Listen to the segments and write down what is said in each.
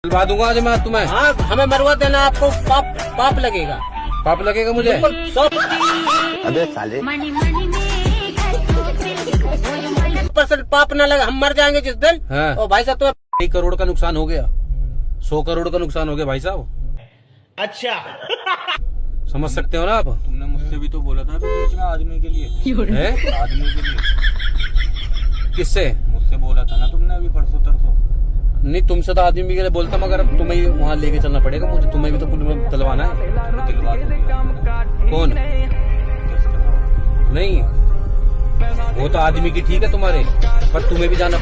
दिलवा दूंगा आज मैं तुम्हें। हाँ हमें मरवा देना, आपको पाप लगेगा। पाप लगेगा मुझे? अबे साले 100% पाप ना लगे, हम मर जाएंगे जिस दिन। हाँ। और भाई साहब तो 1 करोड़ का नुकसान हो गया, 100 करोड़ का नुकसान हो गया भाई साहब। अच्छा समझ सकते हो ना आप? तुमने मुझसे भी तो बोला था अभी बीच में आदमी के लिए है? आदमी के लिए किससे? मुझसे बोला था ना तुमने अभी परसों तरसों। नहीं तुमसे तो आदमी के लिए बोलता, मगर अब तुम्हें ही वहाँ लेके चलना पड़ेगा मुझे, तुम्हें भी तो पुल में दिलवाना है। तुम्हें दिलवा दूंगा। कौन? नहीं वो तो आदमी की ठीक है तुम्हारे, पर तुम्हें भी जाना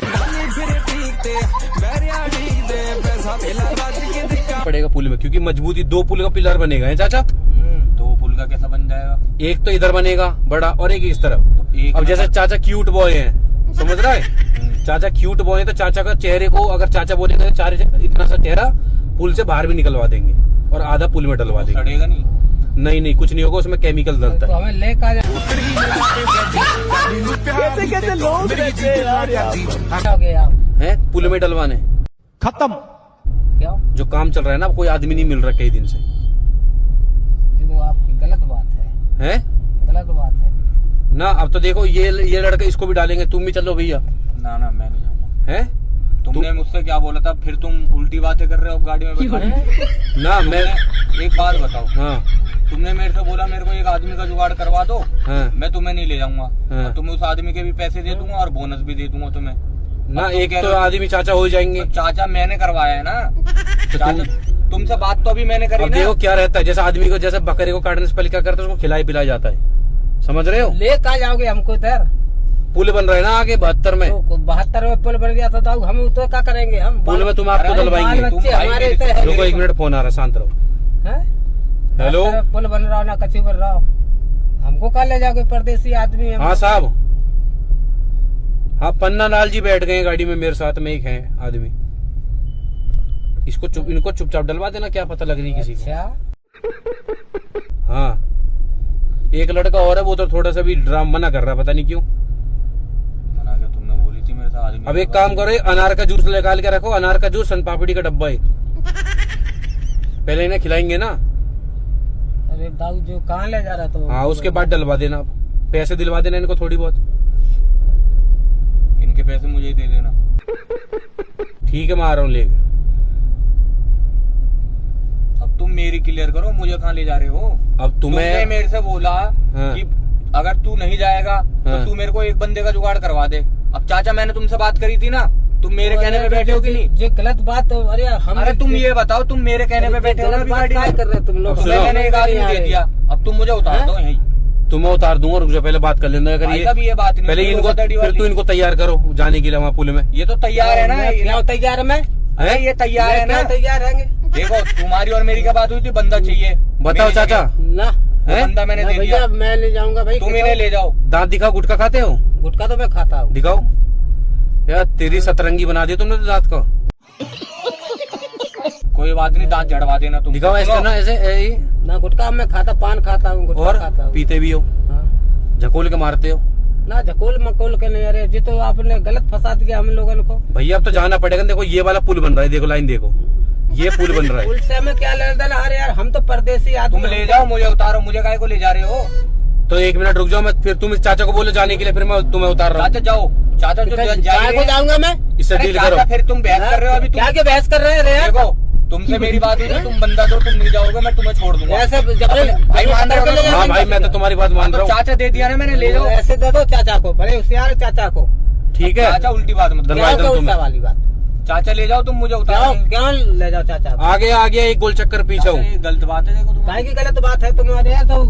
पड़ेगा पुल में, क्योंकि मजबूती 2 पुल का पिलर बनेगा है चाचा। 2 पुल का कैसा बन जाएगा? एक तो इधर बनेगा बड़ा और एक इस तरफ। एक अब जैसे चाचा क्यूट बॉय हैं, समझ रहा है? चाचा क्यूट बॉय है तो चाचा का चेहरे को अगर चाचा बोलेंगे तो इतना सा चेहरा पुल से बाहर भी निकलवा देंगे और आधा पुल में डलवा देंगे। सड़ेगा नहीं? नहीं कुछ नहीं होगा, उसमें केमिकल डलता तो है। हमें लेकर आ कैसे लोग रहते हैं जाओगे आप? हैं पुल में डलवाने खत्म। क्या जो काम चल रहा है ना, कोई आदमी नहीं मिल रहा कई दिन से। तो आपकी गलत बात है, हैं गलत बात है ना। अब तो देखो ये लड़का इसको भी डालेंगे, तुम भी चलो भैया। ना मैं नहीं जाऊंगा। हैं तुमने मुझसे क्या बोला था? फिर तुम उल्टी बातें कर रहे हो गाड़ी में बैठा के। ना मैं एक बात बताओ, हाँ तुमने मेरे से बोला मेरे को एक आदमी का जुगाड़ करवा दो, हाँ मैं तुम्हें नहीं ले जाऊंगा। हाँ। और तुम्हें उस आदमी के भी पैसे दे दूंगा और बोनस भी दे दूंगा तुम्हें। ना, अब तुम एक कह तो रहे हो- आदमी चाचा हो जाएंगे। तो चाचा मैंने करवाया है ना। तो चाचा तुमसे बात तो अभी मैंने करी अब ना। देखो क्या रहता है, जैसे आदमी को जैसे बकरे को काटने से पहले क्या करता है, उसको खिलाई पिलाई जाता है, समझ रहे हो? लेकर आ जाओगे हमको इधर? पुल बन रहा है ना आगे 72 में, तो 72 में पुल बन गया था तो हम तो क्या करेंगे? हम पुल में तुम आपको अरे डलवाएंगे। बाल बच्चे तुम भाई हमारे मेरे से से- है। रुको 1 मिनट, फोन आ रहा है, शांत रहो। हैं? हेलो? 72 में पुल बन रहा हो ना कच्ची बन रहा हो, हमको कहा ले जाओगे? परदेसी आदमी है। हाँ साहब, हाँ पन्ना लाल जी बैठ गए गाड़ी में, मेरे साथ में एक है आदमी। इनको चुपचाप डलवा देना, क्या पता लग रही किसी को। अच्छा हाँ एक लड़का और है, वो तो थोड़ा सा भी ड्राम मना कर रहा है, पता नहीं क्यों। मना क्या? तुमने बोली थी मेरे साथ आदमी। अब एक काम करो, अनार का जूस निकाल के रखो, अनार का जूस, सन पापड़ी का डब्बा एक। पहले इन्हें खिलाएंगे ना। अरे दाऊ जो कहाँ ले जा रहा तो? हाँ उसके बाद डलवा देना, आप पैसे दिलवा देना इनको थोड़ी बहुत। इनके पैसे मुझे ही दे देना। ठीक है मैं आ रहा हूँ लेके। अब तुम मेरी क्लियर करो, मुझे कहाँ ले जा रहे हो? अब तुमने तुम्हें मेरे से बोला हाँ। कि अगर तू नहीं जाएगा तो हाँ। तू मेरे को एक बंदे का जुगाड़ करवा दे। अब चाचा मैंने तुमसे बात करी थी ना, तुम मेरे कहने पे बैठे हो कि नहीं? जो गलत बात, अरे हम अरे तुम ये बताओ, तुम मेरे कहने पे बैठे हो ना गलत अभी बात गाड़ी क्या में? कर रहे हो तुम लोग? अब सुनो। मैंने एक आदमी दे दिया, अब तुम मुझे उतार दो यहीं। तुम्हें उतार दूंगा, रुक जाओ पहले बात कर लेना। अगर भाई ये साहब ये बात नहीं, पहले तुम इनको, धोखाधड़ी फिर वाली। तू इनको तैयार करो जाने के लिए वहाँ पुल में। ये तो तैयार है ना। क्या तैयार है? मैं अरे ये तैयार है ना। तैयार रहेंगे देखो तुम्हारी और मेरी क्या बात हुई थी, बंदा चाहिए। बताओ मेरी चाचा। जगह ना वो हैं? बंदा मैंने ना दे दिया, भैया मैं ले जाऊंगा भाई। तुम इन्हें ले जाओ। दांत दिखाओ, गुटखा खाते हो? गुटखा तो मैं खाता हूँ। दिखाओ यार, तेरी सतरंगी बना दी तुमने तो दांत को। कोई बात नहीं, दांत झड़वा देना तुम। दिखाओ ऐसे करना, ऐसे ना गुटखा मैं खाता, पान खाता हूँ, गुटखा और खाता हूँ। पीते भी हो, हाँ। झकोल के मारते हो। ना झकोल मकोल के नहीं। अरे जी तो आपने गलत फंसा दिया हम लोगों को। भैया अब तो जाना पड़ेगा। देखो ये वाला पुल बन रहा है, देखो लाइन देखो, ये पुल बन रहा है। पुल से हमें क्या लेना देना? अरे यार हम तो परदेसी आदमी। तुम ले जाओ, मुझे उतारो। मुझे काहे को ले जा रहे हो? तो 1 मिनट रुक जाओ, मैं फिर तुम इस चाचा को बोलो जाने के लिए, फिर मैं तुम्हें उतार रहा हूँ। चाचा जाओ, चाचा तो चाय जाइए। को जाऊंगा मैं। इससे अरे डील चाचा, करो। फिर तुम बहस कर रहे हो अभी। क्या तुम के बहस कर रहे हैं? रे यार देखो, तुमसे मेरी बात हुई थी, तुम बंदा दो, तुम नहीं जाओगे, मैं तुम्हें छोड़ दूंगा। ऐसे जबरन भाई मान रहे हो ना? हाँ भाई मैं तो तुम्हारी बात मान तो रहा हूँ। चाचा दे दिया ना मैंने, ले जाओ। ऐसे दे दो चाचा को, बड़े होशियार है चाचा को। ठीक है चाचा उल्टी बात मत करो। दलवाई क्या दो उल्टा तुम्हें। वाली बात? चाचा ले जाओ, तुम मुझे क्यों उतारो। क्यों ले जाओ चाचा? आगे आगे एक गोल चक्कर पीछे हूँ। ये गलत बात है। देखो तुम काहे की गलत बात है तुम्हारे? यार तो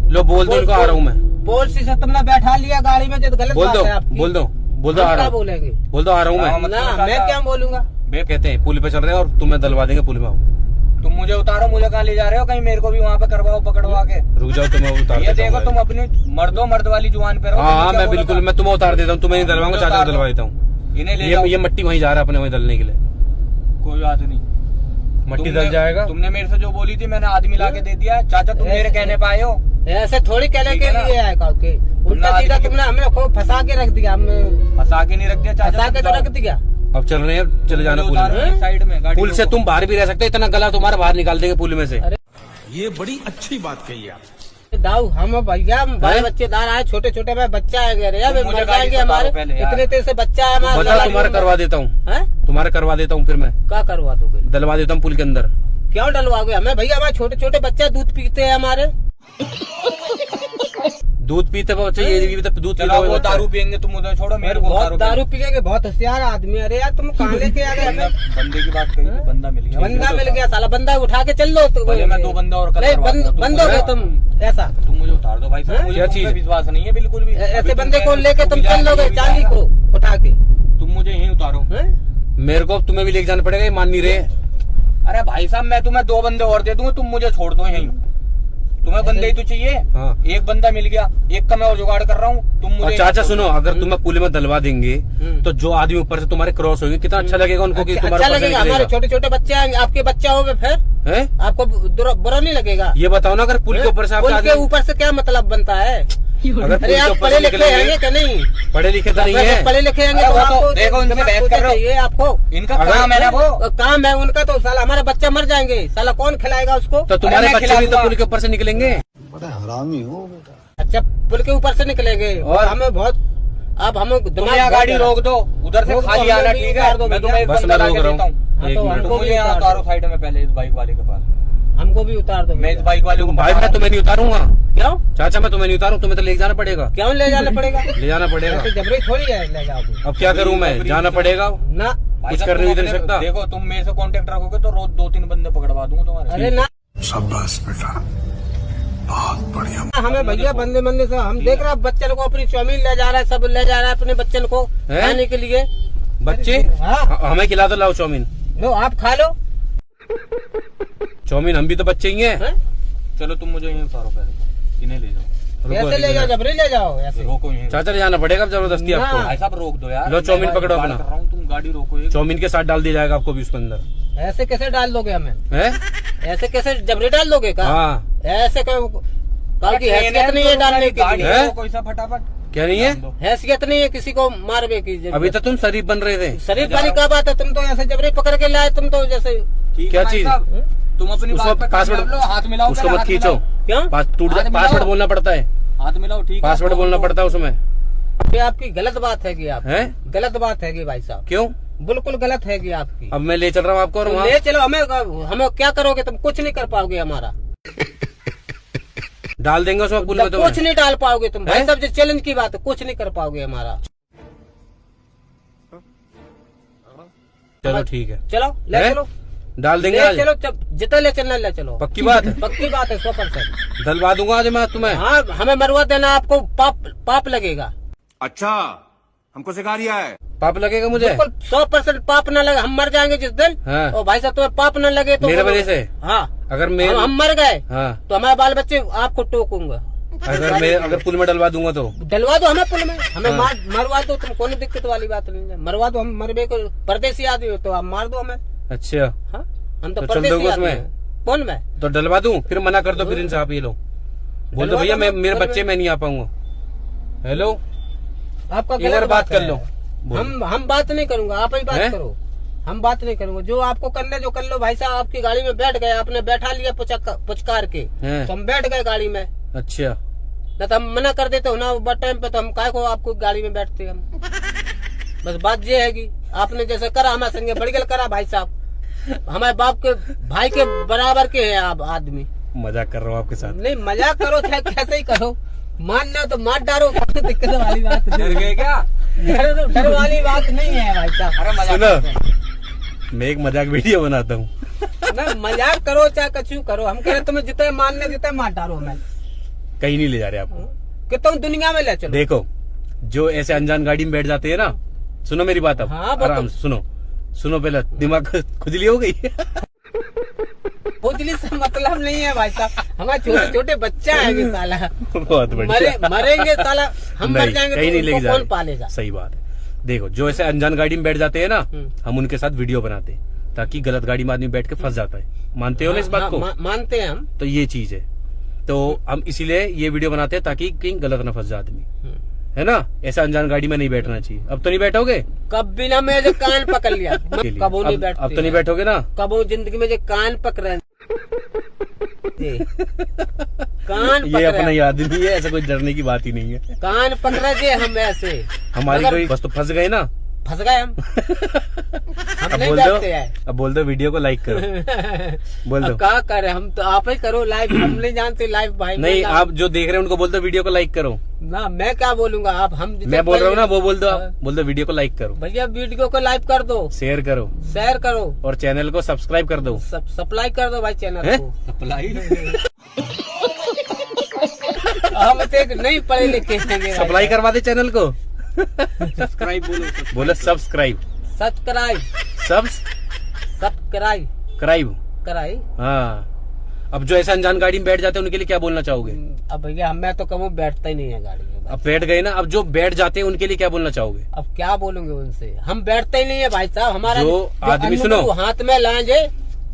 लो बोल दो इनको, आ रहा हूँ मैं। पोलिस से तुमने बैठा लिया गाड़ी में, जो गलत बोल बात दो है आपकी। बोल दो बोल दो, आ हम रहा क्या हूँ। बोलेंगे? बोल दो आ रहा हूँ हाँ, मैं। मत ना करो मैं चाचा। क्या बोलूंगा? कहते हैं पुल पे चल रहे हैं और तुम्हें दलवा देंगे पुल में। आओ तुम मुझे उतारो। मुझे कहाँ ले जा रहे हो? कहीं मेरे को भी वहाँ पे करवाओ, पकड़वा के। रुक जाओ, तुम्हें उतार ये देता देखो, हूँ तुम मैं। अपनी मर्द वाली जुबान पे रहो। हाँ तुमने हाँ क्या मैं बोला बिल्कुल, था? मैं तुम्हें उतार देता हूँ, तुम्हें नहीं दलवाऊंगा, मुझे चाचा को उतार दलवा दो। देता हूँ। इन्हें ले जाओ। ये मट्टी वहीं जा रहा है अपने वहीं दलने के लिए। कोई बात नहीं, मट्टी दल जाएगा। तुमने मेरे से जो बोली थी मैंने आदमी ला के दे दिया। चाचा तुम मेरे कहने पे आए हो। ऐसे थोड़ी कहने ठीक के है ना? लिए आएगा उल्टा सीधा आदमी की- तुमने हमें को फंसा के रख दिया। हमने फंसा के नहीं रख दिया चाचा। फंसा के तुम तो जाओ। रख दिया। अब चल रहे हैं, चले जाना पुल में। साइड में गाड़ी पुल से तुम बाहर भी रह सकते, इतना गला तुम्हारा बाहर निकाल देंगे पुल में से। ये बड़ी अच्छी बात कही आप। दाऊ हम भैया बड़े बच्चेदार आए, छोटे छोटे में बच्चा है रे, अब मुझे मर गाड़ी जाएंगे से हमारे, पहले यार। इतने तेज से बच्चा है हमारा। बता, तुम्हारा करवा देता हूँ, तुम्हारा करवा देता हूँ, फिर मैं क्या करवा दोगे? डलवा देता हूँ पुल के अंदर। क्यों डलवाओगे हमें भैया? हमारे छोटे छोटे बच्चे दूध पीते हैं हमारे। दूध पीते बच्चे, ये भी तो दूध चलो पीते वो हुए दारू पियेंगे, तुम उधर छोड़ो, मेरे को बहुत दारू पिएंगे, बहुत होशियार आदमी। अरे यार तुम कहाँ लेके आ गए हमें? बंदे की बात कही थी, बंदा मिल गया। बंदा मिल गया, साला बंदा उठा के चल लो। तो भले मैं 2 बंदा और नहीं, बंद हो गए तुम। ऐसा तुम मुझे उतार दो भाई साहब, मुझे क्या तुम पे चीज? विश्वास नहीं है बिल्कुल भी। ऐसे बंदे को लेके तुम चल लोगे चांदी को उठा के? तुम मुझे यहीं उतारो। मेरे को तुम्हें भी लेके जाना पड़ेगा, ये मान नहीं रहे। अरे भाई साहब मैं तुम्हें 2 बंदे और दे दूंगा, तुम मुझे छोड़ दो यहीं। तुम्हें बंदे ही तो चाहिए। हाँ। एक बंदा मिल गया, एक का मैं और जुगाड़ कर रहा हूँ, तुम और मुझे। चाचा सुनो, अगर तुम्हें पुल में डलवा देंगे तो जो आदमी ऊपर से तुम्हारे क्रॉस होंगे, कितना अच्छा लगेगा उनको कि तुम्हारे अच्छा ऊपर से लगेगा। हमारे निकलेगा। छोटे छोटे बच्चे आएंगे, आपके बच्चा होगे फिर हैं? आपको बुरा नहीं लगेगा? ये बताओ ना, अगर पुल के ऊपर से पुल आपका के आदमी, ऊपर से क्या मतलब बनता है? अगर पुल अरे के आप ऊपर पढ़े से लिखे निकलेंगे, हैं क्या? नहीं पढ़े लिखे तो नहीं है। पढ़े लिखे हैं अरे तो वो तो आपको देखो, इनसे बहस कर रहे हो। चाहिए आपको। इनका काम है ना वो। काम है उनका, तो साला हमारा बच्चा मर जाएंगे, साला कौन खिलाएगा उसको? तो तुम्हारे अरे मैं बच्चे भी तो खिलाऊंगा। पुल के ऊपर से निकलेंगे। बड़ा हरामी हो बेटा। अच्छा पुल के ऊपर से निकलेंगे और हमें बहुत, अब हमें तुम दिमाग यहाँ गाड़ी रोक दो, उधर से रोक दो, खाली हमें आना भी ठीक उतार दो है। मैं तुम्हें एक बस बंदा मैं ला के रोक रहा देता हूँ, हूँ। एक तो मिनट। हमको तुम भी मुझे यहाँ उतार उतारो दो। साइड में पहले, इस बाइक वाले के पास। हमको भी उतार दो। मैं इस बाइक वाले को भाई बता मैं तुम्हें नहीं उतारूंगा क्यों चाचा, मैं तुम्हें नहीं उतारूँ, तुम्हें तो ले जाना पड़ेगा। क्यों ले जाना पड़ेगा? ले जाना पड़ेगा। ऐसे जबरी थोड़ी है ले जाओगे। अब क्या करूँ मैं, जाना पड़ेगा। ना भाई कुछ साहब, करने तुम भी नहीं अपने- सकता। देखो तुम मेरे से कांटेक्ट रखोगे तो रोज 2-3 बंदे पकड़वा दूंगा तुम्हारे। अरे ना, शाबाश बेटा, बहुत बढ़िया। हमें भैया बंदे से हम देख रहे हैं बच्चन को, अपनी चाउमीन ले जा रहा है, सब ले जा रहा है अपने बच्चन को हैं? खाने के लिए। बच्चे हाँ। हमें खिला दो, लाओ चाउमीन। लो आप खा लो। चाउमीन, हम भी तो बच्चे ही हैं। हैं? चलो तुम मुझे यहीं उतारो पहले, इन्हें ले जाओ। रुको, ऐसे ले जाओ, जबरी ले जाओ ऐसे। रोको यहीं। चाचा ले जाना पड़ेगा अब जबरदस्ती ना। आपको। भाई साहब रोक दो यार। लो, चाउमीन मैं पकड़ो बात अपना। कर रहा हूँ, तुम गाड़ी रोको एक। चाउमीन के साथ डाल दिया जाएगा आपको भी उसके अंदर। ऐसे कैसे डाल दोगे हमें? है? ऐसे कैसे जबरी डाल दोगे का? हाँ। ऐसे की हैसियत नहीं है डालने की। गाड़ी है? रोको ऐसा फटाफट। क्या नहीं है? हैसियत नहीं है किसी को मारने की। अभी तक तुम शरीफ बन रहे थे। शरीफ वाली क्या बात है? तुम तो ऐसे जबरी पकड़ के लाए, तुम तो जैसे ठीक है क्या भाई चीज? साहब, तुम अपनी उसको बात पे पासवर्ड- कामयाब लो, हाथ मिलाओ उसको पहले, मत हाथ खींचो। मिलाओ। क्यों? टूट हाथ मिलाओ। पासवर्ड बोलना पड़ता है, हाथ मिलाओ ठीक है। पासवर्ड बोलना पड़ता है उसमें। ये आपकी गलत बात है कि आप है? गलत बात है कि भाई साहब, क्यों? बिल्कुल गलत है कि आपकी। अब मैं ले चल रहा हूँ आपको और तो वहाँ। ले चलो हमें, हमें क्या करोगे तुम? कुछ नहीं कर पाओगे हमारा, डाल देंगे उसमें पुल में कुछ तुम्हें। नहीं डाल पाओगे तुम भाई हैं? साहब। जो चैलेंज की बात है, कुछ नहीं कर पाओगे हमारा। चलो ठीक है, चलो ले हैं? चलो, डाल देंगे ले आज। चलो, जितना ले चलना ले चलो। पक्की बात है? पक्की बात है 100%। डलवा दूंगा आज मैं तुम्हें। हाँ हमें मरवा देना, आपको पाप लगेगा। अच्छा, हमको सिखा रिया है। पाप लगेगा मुझे? बिल्कुल 100% पाप न लगे। हम मर जाएंगे जिस दिन, हाँ। और भाई साहब तुम्हें पाप न लगे तो मेरे वजह से? हाँ, अगर मैं हम मर गए हाँ, तो हमारे बाल बच्चे आपको टोकूंगा। अगर पुल में डलवा दूंगा तो डलवा दो हमें पुल में, हमें हाँ। मरवा दो, तुम कोई दिक्कत वाली बात नहीं है। मरवा दो, हम मरबे को परदेसी आदमी हो तो आप मार दो हमें। अच्छा, हाँ? हम तो तो चल परदेसी दोगे आदमी उसमें? हैं। कौन मैं? तो डलवा दूं, फिर मना कर दो फिर इनसे, आप ये लो बोल दो डलवा भैया दो मैं ना, मेरे पुल बच्चे में। मैं नहीं आ पाऊंगा। हेलो, आपका एक बार गलत बात कर है। लो। बोलो। हम बात नहीं करूंगा, आप ही बात हैं? करो। हम बात नहीं करूंगा, जो आपको करने जो कर लो भाई साहब। आपकी गाड़ी में बैठ गए, आपने बैठा लिया पुचकार के, हैं? तो हम बैठ गए गाड़ी में। अच्छा, न तो हम मना कर देते हो ना वो टाइम पे, तो हम काय को आपको गाड़ी में बैठते हम। बस बात ये है कि आपने जैसे करा हमारे संगे बड़गल करा भाई साहब। हमारे बाप के भाई के बराबर के हैं आप आदमी। मजाक कर रहा हूँ आपके साथ। नहीं मजाक करो चाहे कैसे ही करो, मान लो तो मार डालो, दिक्कत वाली बात डर नहीं गए है। क्या? डर वाली बात नहीं है भाई साहब। अरे मजाक सुनो, करते हैं। मैं एक मजाक वीडियो बनाता हूँ। ना मजाक करो चाहे कछु करो, हम कह रहे तुम्हें जितने मारने जितने मार डालो हमें। कहीं नहीं ले जा रहे आपको। कि तुम दुनिया में ले चलो। देखो, जो ऐसे अनजान गाड़ी में बैठ जाते हैं ना, सुनो मेरी बात अब हाँ, बिल्कुल। आराम से सुनो पहले, दिमाग खुजली हो गई। खुजली से मतलब नहीं है भाई साहब, हमारे छोटे छोटे बच्चा है साला। बहुत बढ़िया। मरेंगे साला, हम मर नहीं, जाएंगे कहीं तो नहीं लेके उनको जा कौन रहे। पालेगा? सही बात है। देखो, जो ऐसे अनजान गाड़ी में बैठ जाते हैं ना, हम उनके साथ वीडियो बनाते हैं ताकि गलत गाड़ी में आदमी बैठ के फंस जाता है। मानते हो ना इस बात को? मानते हैं हम। तो ये चीज है, तो हम इसीलिए ये वीडियो बनाते हैं ताकि कहीं गलत ना फंस जाए आदमी। है ना, ऐसा अनजान गाड़ी में नहीं बैठना चाहिए। अब तो नहीं बैठोगे? कभी ना मैं जो कान पकड़ लिया के लिए। कबो नहीं अब बैठते तो नहीं बैठोगे ना? कबो जिंदगी में जो कान पकड़े कान ये पकड़े अपना ही आदमी है, ऐसा कोई डरने की बात ही नहीं है। कान पकड़े जे हम ऐसे हमारी मगर कोई बस तो फंस गए ना। फंस गए हम हम अब नहीं बोल दो, बैठते हैं। अब बोल दो वीडियो को लाइक करो। बोल दो। अब क्या करे, हम तो आप ही करो लाइव, हम नहीं जानते लाइव भाई। नहीं, आप जो देख रहे हैं उनको बोल दो वीडियो को लाइक करो। ना मैं क्या बोलूंगा, आप हम मैं बोल रहा हूँ ना, वो बोल दो, आप बोल दो वीडियो को लाइक करो, भैया वीडियो को लाइव कर दो, शेयर करो शेयर करो, और चैनल को सब्सक्राइब कर दो। सप्लाई कर दो भाई चैनल हैं? को। सप्लाई हम तो नहीं पढ़े लिखे हैं सप्लाई करवा दे चैनल को। सब्सक्राइब बोलो सब्सक्राइब। सब्सक्राइब सब्सक्राइब कराई। हाँ। अब जो ऐसा अनजान गाड़ी में बैठ जाते हैं उनके लिए क्या बोलना चाहोगे? अब भैया मैं तो कहूँ बैठता ही नहीं है गाड़ी में। अब बैठ गए ना, अब जो बैठ जाते हैं उनके लिए क्या बोलना चाहोगे? अब क्या बोलूंगे उनसे, हम बैठते ही नहीं है भाई साहब। हमारा जो आदमी अन्नू सुनो। को हाथ में लाए जे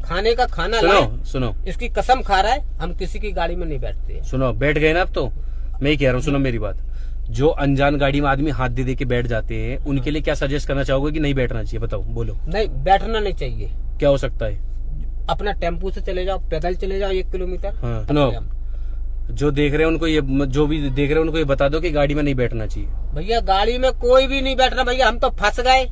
खाने का खाना लाए, सुनो इसकी कसम खा रहा है, हम किसी की गाड़ी में नहीं बैठते। सुनो, बैठ गए ना अब तो मैं ही कह रहा हूँ, सुनो मेरी बात। जो अनजान गाड़ी में आदमी हाथ दे दे के बैठ जाते हैं उनके लिए क्या सजेस्ट करना चाहोगे कि नहीं बैठना चाहिए? बताओ, बोलो। नहीं बैठना नहीं चाहिए। क्या हो सकता है? अपना टेम्पू से चले जाओ, पैदल चले जाओ 1 किलोमीटर। हाँ, सुनो, जो देख रहे हैं उनको ये, जो भी देख रहे हैं उनको ये बता दो कि गाड़ी में नहीं बैठना चाहिए। भैया गाड़ी में कोई भी नहीं बैठना भैया, हम तो फंस गए।